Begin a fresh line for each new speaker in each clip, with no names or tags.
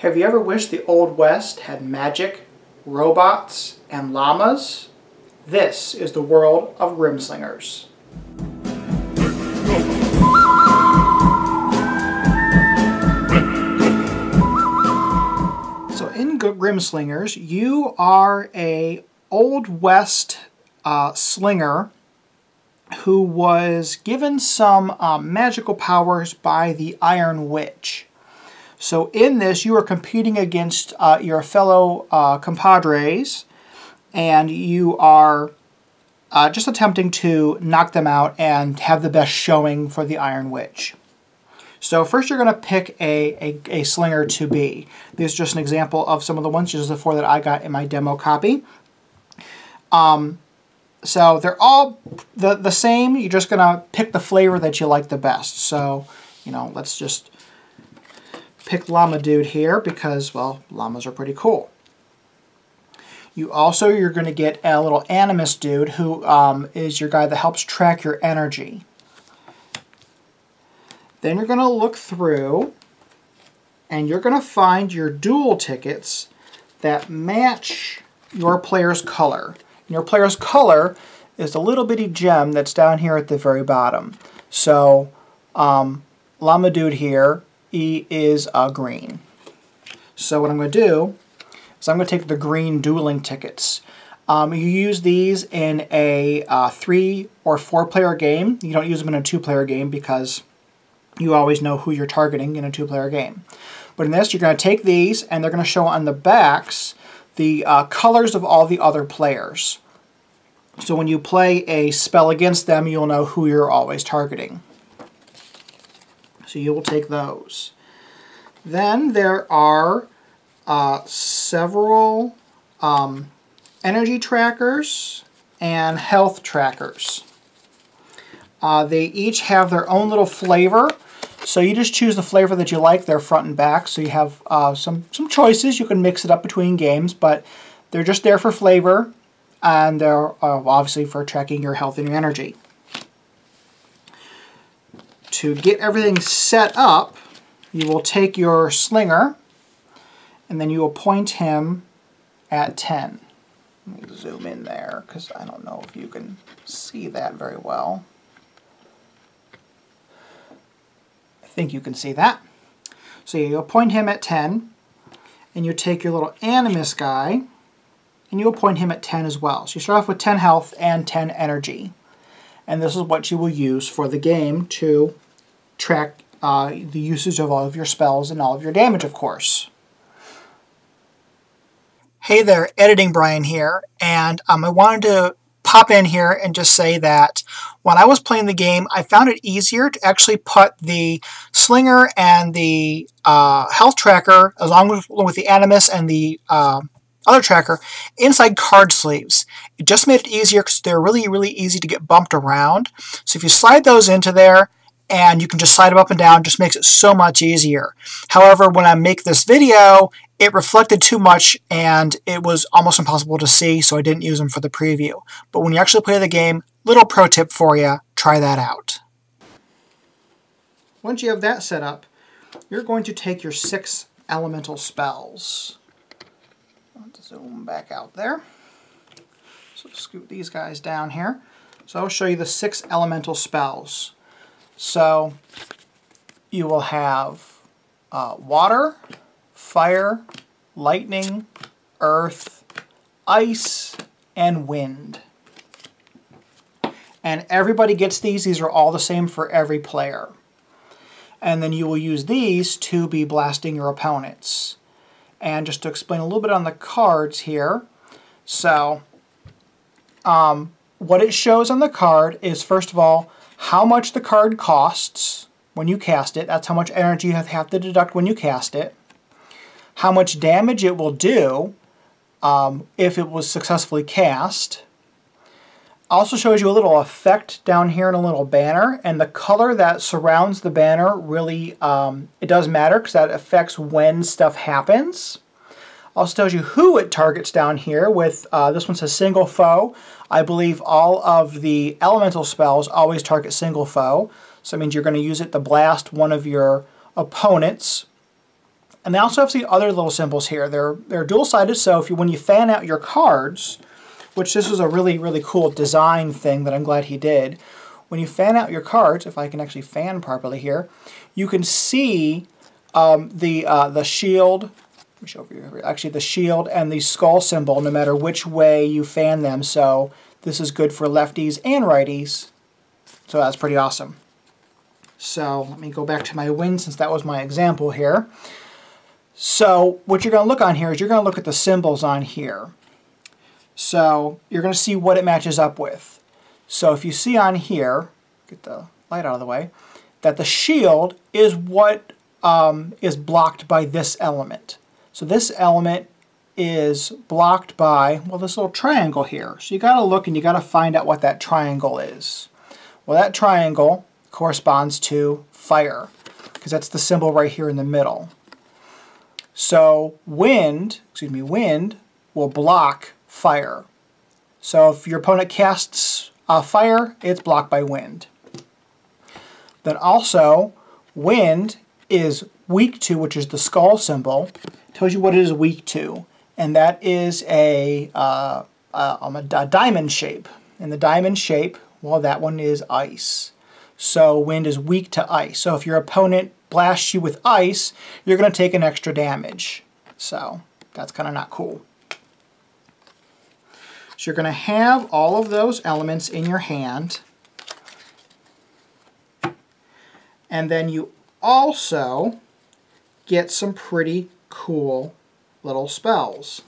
Have you ever wished the Old West had magic, robots, and llamas? This is the world of Grimslingers. So in Grimslingers, you are a Old West slinger who was given some magical powers by the Iron Witch. So in this, you are competing against your fellow compadres, and you are just attempting to knock them out and have the best showing for the Iron Witch. So first you're going to pick a slinger to be. This is just an example of some of the ones, just the four that I got in my demo copy. So they're all the same. You're just going to pick the flavor that you like the best. So, you know, let's just pick Llama Dude here because, well, llamas are pretty cool. You're going to get a little Animus Dude who is your guy that helps track your energy. Then you're going to look through and you're going to find your duel tickets that match your player's color. And your player's color is the little bitty gem that's down here at the very bottom. So, Llama Dude here, he is green. So what I'm going to do is I'm going to take the green dueling tickets. You use these in a 3 or 4 player game. You don't use them in a 2-player game because you always know who you're targeting in a 2-player game. But in this, you're going to take these and they're going to show on the backs the colors of all the other players. So when you play a spell against them, you'll know who you're always targeting. So you will take those. Then there are several energy trackers and health trackers. They each have their own little flavor. So you just choose the flavor that you like. They're front and back. So you have some choices. You can mix it up between games, but they're just there for flavor. And they're obviously for tracking your health and your energy. To get everything set up, you will take your slinger and then you will point him at 10. Let me zoom in there because I don't know if you can see that very well. I think you can see that. So you'll point him at 10 and you take your little Animus guy and you'll point him at 10 as well. So you start off with 10 health and 10 energy. And this is what you will use for the game to track the usage of all of your spells and all of your damage, of course. Hey there, Editing Brian here, and I wanted to pop in here and just say that when I was playing the game, I found it easier to actually put the slinger and the health tracker, along with the Animus and the other tracker, inside card sleeves. It just made it easier because they're really, really easy to get bumped around. So if you slide those into there, and you can just slide them up and down, just makes it so much easier. However, when I make this video, it reflected too much and it was almost impossible to see, so I didn't use them for the preview. But when you actually play the game, little pro tip for you, try that out. Once you have that set up, you're going to take your 6 elemental spells. Let's zoom back out there. So scoot these guys down here. So I'll show you the 6 elemental spells. So you will have water, fire, lightning, earth, ice, and wind. And everybody gets these. These are all the same for every player. And then you will use these to be blasting your opponents. And just to explain a little bit on the cards here. So what it shows on the card is, first of all, how much the card costs when you cast it. That's how much energy you have to deduct when you cast it. How much damage it will do if it was successfully cast. Also shows you a little effect down here in a little banner. And the color that surrounds the banner really, it does matter because that affects when stuff happens. Also tells you who it targets down here with, this one says single foe. I believe all of the elemental spells always target single foe. So it means you're going to use it to blast one of your opponents. And they also have the other little symbols here. They're dual-sided, so when you fan out your cards, which this was a really, really cool design thing that I'm glad he did. When you fan out your cards, if I can actually fan properly here, you can see the shield. Let me show you actually the shield and the skull symbol, no matter which way you fan them. So this is good for lefties and righties. So that's pretty awesome. So let me go back to my win since that was my example here. So what you're going to look on here is you're going to look at the symbols on here. So you're going to see what it matches up with. So if you see on here, get the light out of the way, that the shield is what is blocked by this element. So this element is blocked by, well, this little triangle here. So you got to look and you got to find out what that triangle is. Well, that triangle corresponds to fire, because that's the symbol right here in the middle. So wind will block fire. So if your opponent casts fire, it's blocked by wind. Then also, wind is weak to, which is the skull symbol, tells you what it is weak to, and that is a diamond shape. And the diamond shape, well, that one is ice. So wind is weak to ice. So if your opponent blasts you with ice, you're going to take an extra damage. So that's kind of not cool. So you're going to have all of those elements in your hand. And then you also get some pretty cool little spells.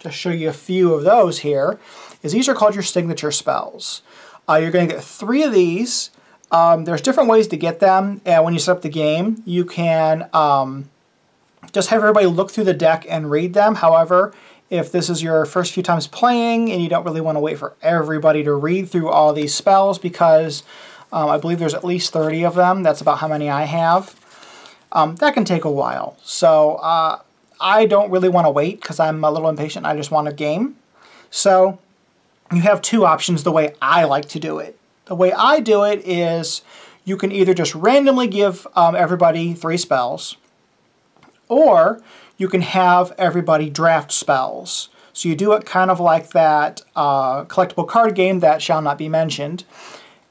Just show you a few of those here. These are called your signature spells. You're going to get 3 of these. There's different ways to get them. When you set up the game, you can just have everybody look through the deck and read them. However, if this is your first few times playing and you don't really want to wait for everybody to read through all these spells, because I believe there's at least 30 of them. That's about how many I have. That can take a while. So I don't really want to wait because I'm a little impatient. I just want a game. So you have 2 options the way I like to do it. The way I do it is you can either just randomly give everybody 3 spells, or you can have everybody draft spells. So you do it kind of like that collectible card game that shall not be mentioned.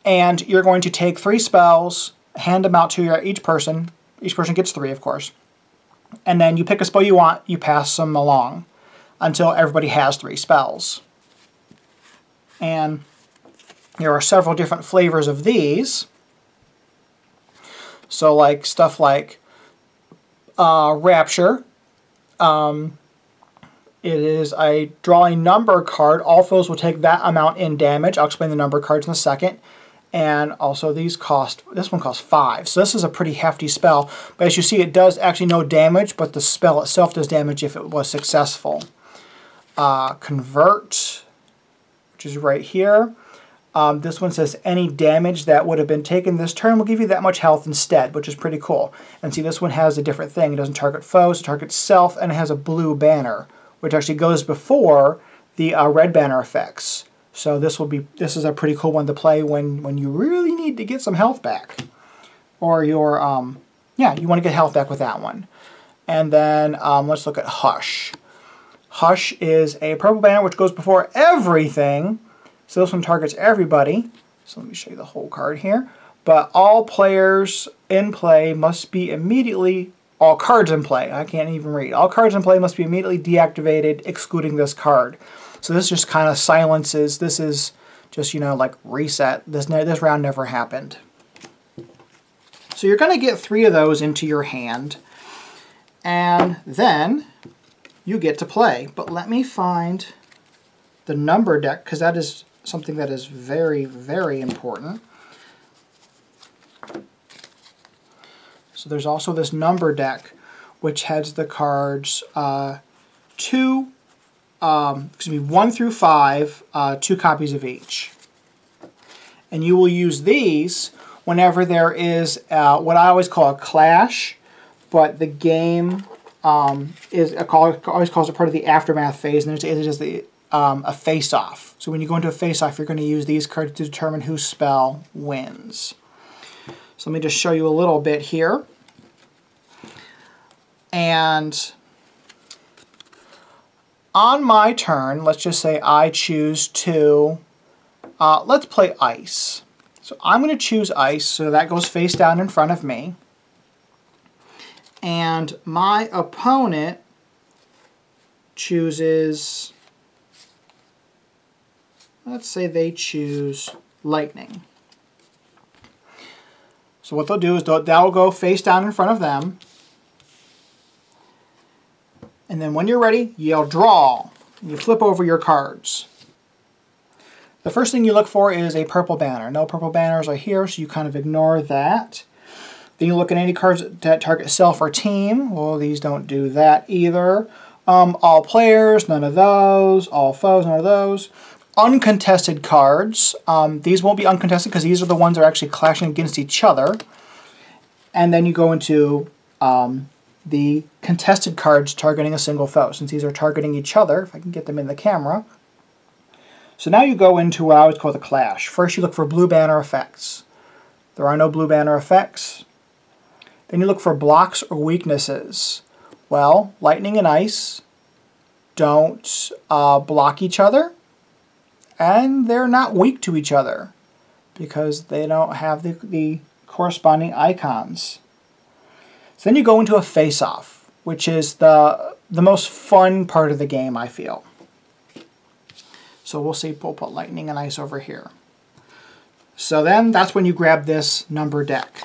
And you're going to take 3 spells, hand them out to each person. Each person gets 3, of course. And then you pick a spell you want, you pass them along until everybody has 3 spells. And there are several different flavors of these. So like stuff like Rapture. It is a draw a number card. All foes will take that amount in damage. I'll explain the number cards in a second. And also these cost, this one costs 5. So this is a pretty hefty spell. But as you see, it does actually no damage, but the spell itself does damage if it was successful. Convert, which is right here. This one says any damage that would have been taken this turn will give you that much health instead, which is pretty cool. And see, this one has a different thing. It doesn't target foes, it targets self, and it has a blue banner, which actually goes before the red banner effects. So this is a pretty cool one to play when you really need to get some health back. Or your, yeah, you want to get health back with that one. And then let's look at Hush. Hush is a purple banner which goes before everything. So this one targets everybody. So let me show you the whole card here. But all players in play must be immediately, all cards in play, I can't even read. All cards in play must be immediately deactivated, excluding this card. So this just kind of silences, this is just, you know, like reset. This round never happened. So you're going to get 3 of those into your hand. And then you get to play. But let me find the number deck, because that is something that is very, very important. So there's also this number deck, which has the cards 1 through 5, 2 copies of each. And you will use these whenever there is what I always call a clash, but the game always calls it part of the aftermath phase, and it is a face-off. So when you go into a face-off, you're going to use these cards to determine whose spell wins. So let me just show you a little bit here. And on my turn, let's just say I choose to, let's play ice. So I'm going to choose ice, so that goes face down in front of me. And my opponent chooses, let's say they choose lightning. So what they'll do is that will go face down in front of them. And then when you're ready, you'll draw. You flip over your cards. The first thing you look for is a purple banner. No purple banners are here, so you kind of ignore that. Then you look at any cards that target self or team. Well, these don't do that either. All players, none of those. All foes, none of those. Uncontested cards. These won't be uncontested because these are the ones that are actually clashing against each other. And then you go into the contested cards targeting a single foe, since these are targeting each other, if I can get them in the camera. So now you go into what I would call the clash. First you look for blue banner effects. There are no blue banner effects. Then you look for blocks or weaknesses. Well, lightning and ice don't block each other, and they're not weak to each other because they don't have the corresponding icons. So then you go into a face-off, which is the most fun part of the game, I feel. So we'll see, we'll put lightning and ice over here. So then that's when you grab this number deck.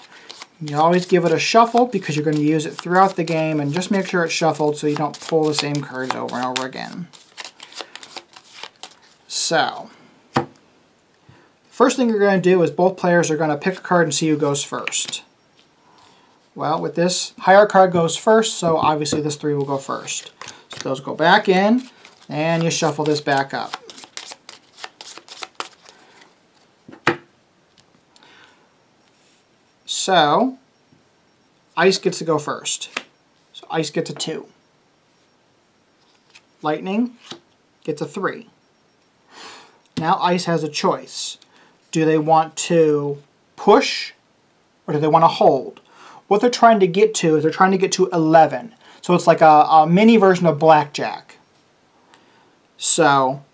You always give it a shuffle because you're going to use it throughout the game, and just make sure it's shuffled so you don't pull the same cards over and over again. So, first thing you're going to do is both players are going to pick a card and see who goes first. Well, with this, higher card goes first, so obviously this 3 will go first. So those go back in, and you shuffle this back up. So, ice gets to go first. So ice gets a 2. Lightning gets a 3. Now ice has a choice. Do they want to push, or do they want to hold? What they're trying to get to is they're trying to get to 11. So it's like a mini version of blackjack. So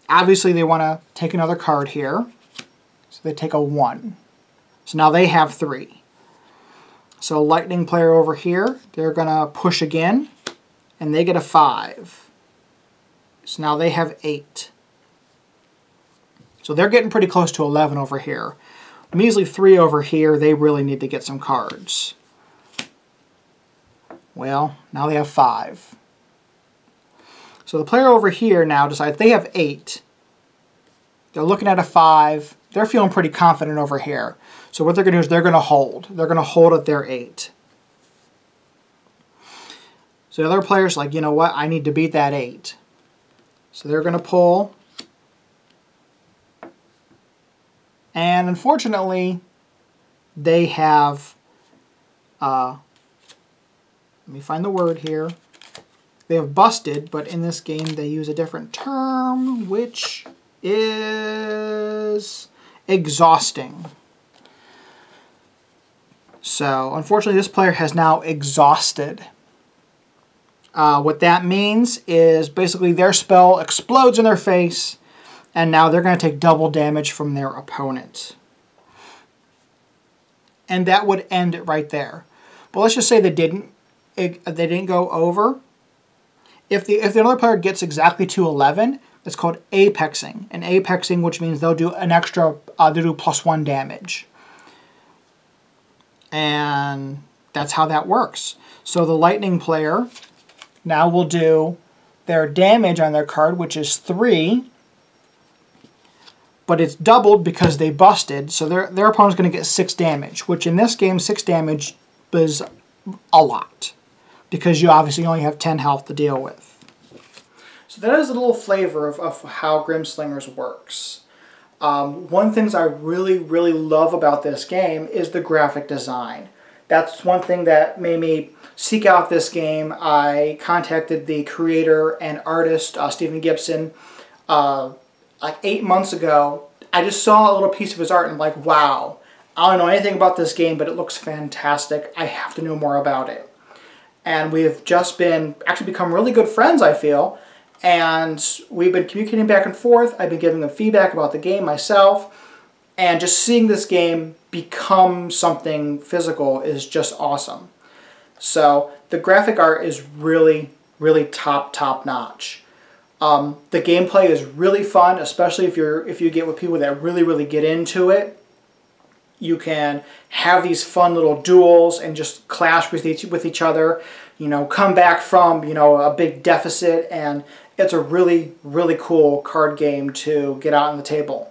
obviously they want to take another card here. So they take a 1. So now they have 3. So lightning player over here, they're going to push again, and they get a 5. So now they have 8. So they're getting pretty close to 11 over here. Measly 3 over here, they really need to get some cards. Well, now they have 5. So the player over here now decides they have 8. They're looking at a 5. They're feeling pretty confident over here. So what they're going to do is they're going to hold. They're going to hold at their 8. So the other player's like, you know what, I need to beat that 8. So they're going to pull. And unfortunately, they have, let me find the word here. They have busted, but in this game they use a different term, which is exhausting. So, unfortunately, this player has now exhausted. What that means is basically their spell explodes in their face, and now they're going to take double damage from their opponent. And that would end it right there. But let's just say they didn't go over. If the other player gets exactly to 11, it's called apexing. And apexing, which means they'll do an extra, they'll do +1 damage. And that's how that works. So the lightning player now will do their damage on their card, which is 3. But it's doubled because they busted, so their opponent's going to get 6 damage, which in this game, 6 damage is a lot, because you obviously only have 10 health to deal with. So that is a little flavor of how Grimslingers works. One of the things I really, really love about this game is the graphic design. That's one thing that made me seek out this game. I contacted the creator and artist, Stephen Gibson, like 8 months ago. I just saw a little piece of his art and I'm like, wow, I don't know anything about this game, but it looks fantastic. I have to know more about it. and we've just been actually become really good friends, I feel. And we've been communicating back and forth. I've been giving them feedback about the game myself, and just seeing this game become something physical is just awesome. So the graphic art is really, really top notch. The gameplay is really fun, especially if you get with people that really get into it. You can have these fun little duels and just clash with each other. You know, come back from, you know, a big deficit, and it's a really cool card game to get out on the table.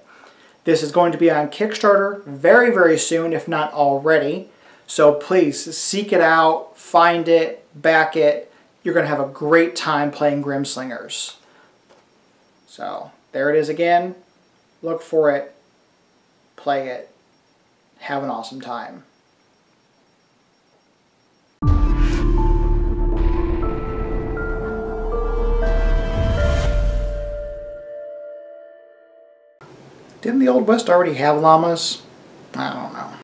This is going to be on Kickstarter very soon, if not already. So please seek it out, find it, back it. You're going to have a great time playing Grimslingers. So there it is again. Look for it, play it, have an awesome time. Didn't the Old West already have llamas? I don't know.